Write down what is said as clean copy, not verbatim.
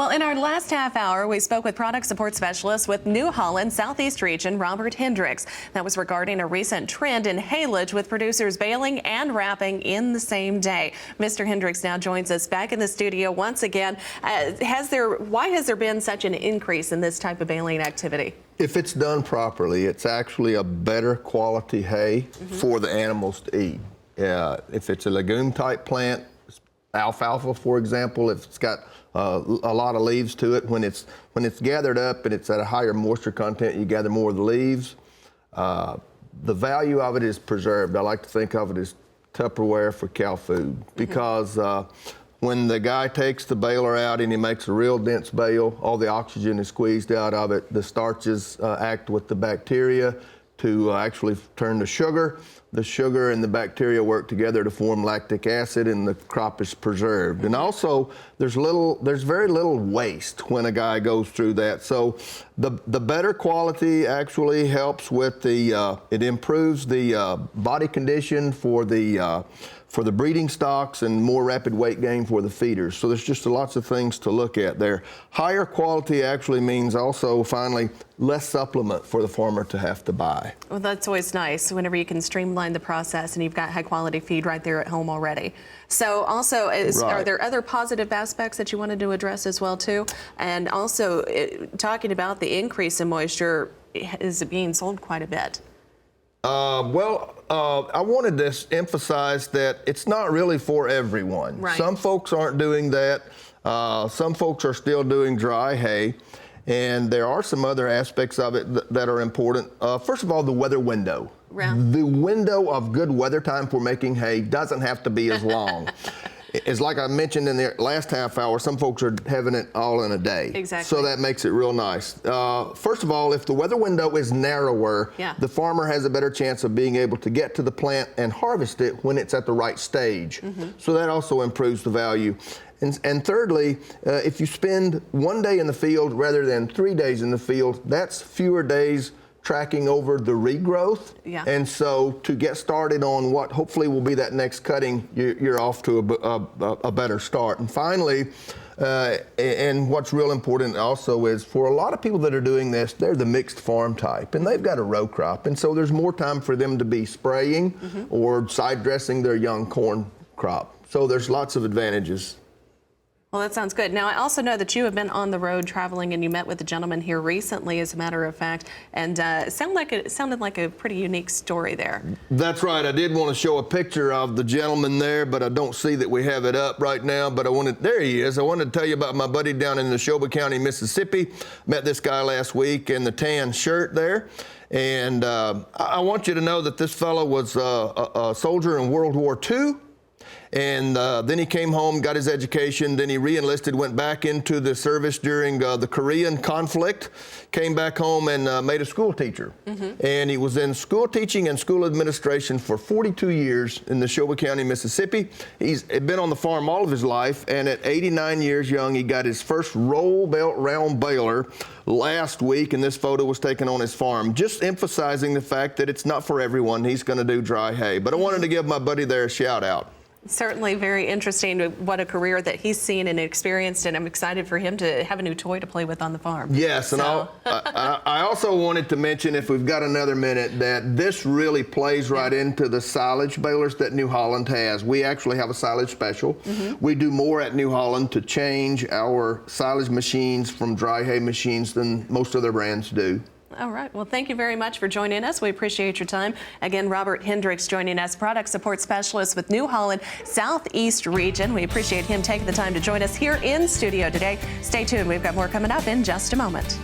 Well, in our last half hour, we spoke with product support specialist with New Holland Southeast Region, Robert Hendrix. That was regarding a recent trend in haylage with producers baling and wrapping in the same day. Mr. Hendrix now joins us back in the studio once again. Why has there been such an increase in this type of baling activity? If it's done properly, it's actually a better quality hay for the animals to eat. If it's a legume type plant, alfalfa, for example, if it's got a lot of leaves to it, when it's gathered up and it's at a higher moisture content, you gather more of the leaves. The value of it is preserved. I like to think of it as Tupperware for cow food, because when the guy takes the baler out and he makes a real dense bale, all the oxygen is squeezed out of it. The starches act with the bacteria to actually turn to sugar. The sugar and the bacteria work together to form lactic acid, and the crop is preserved. And also, there's very little waste when a guy goes through that. So the better quality actually helps with it improves the body condition for the breeding stocks and more rapid weight gain for the feeders. So there's just lots of things to look at there. Higher quality actually means also, finally, less supplement for the farmer to have to buy. Well, that's always nice whenever you can streamline the process and you've got high quality feed right there at home already. So also, are there other positive aspects that you wanted to address as well too? And also, talking about the increase in moisture, is it being sold quite a bit? I wanted to emphasize that it's not really for everyone. Right. Some folks aren't doing that. Some folks are still doing dry hay. And there are some other aspects of it that are important. First of all, the weather window. Yeah. The window of good weather time for making hay doesn't have to be as long. It's like I mentioned in the last half hour, some folks are having it all in a day. Exactly. So that makes it real nice. First of all, if the weather window is narrower, the farmer has a better chance of being able to get to the plant and harvest it when it's at the right stage. So that also improves the value. And thirdly, if you spend 1 day in the field rather than 3 days in the field, that's fewer days tracking over the regrowth. Yeah. And so to get started on what hopefully will be that next cutting, you're off to a better start. And finally, and what's real important also is for a lot of people that are doing this, they're the mixed farm type and they've got a row crop. And so there's more time for them to be spraying or side dressing their young corn crop. So there's lots of advantages. Well, that sounds good. Now, I also know that you have been on the road traveling, and you met with a gentleman here recently, as a matter of fact, and it sounded like a pretty unique story there. That's right. I did want to show a picture of the gentleman there, but I don't see that we have it up right now. But there he is. I wanted to tell you about my buddy down in Neshoba County, Mississippi. Met this guy last week in the tan shirt there. And I want you to know that this fellow was a soldier in World War II. And then he came home, got his education, then he re-enlisted, went back into the service during the Korean conflict, came back home and made a school teacher. And he was in school teaching and school administration for 42 years in Neshoba County, Mississippi. He's been on the farm all of his life, and at 89 years young, he got his first roll belt round baler last week, and this photo was taken on his farm, just emphasizing the fact that it's not for everyone. He's going to do dry hay. But I wanted to give my buddy there a shout out. Certainly very interesting, what a career that he's seen and experienced, and I'm excited for him to have a new toy to play with on the farm. Yes, and I also wanted to mention, if we've got another minute, that this really plays right into the silage balers that New Holland has. We actually have a silage special. We do more at New Holland to change our silage machines from dry hay machines than most other brands do. All right. Well, thank you very much for joining us. We appreciate your time. Again, Robert Hendrix joining us, product support specialist with New Holland Southeast Region. We appreciate him taking the time to join us here in studio today. Stay tuned. We've got more coming up in just a moment.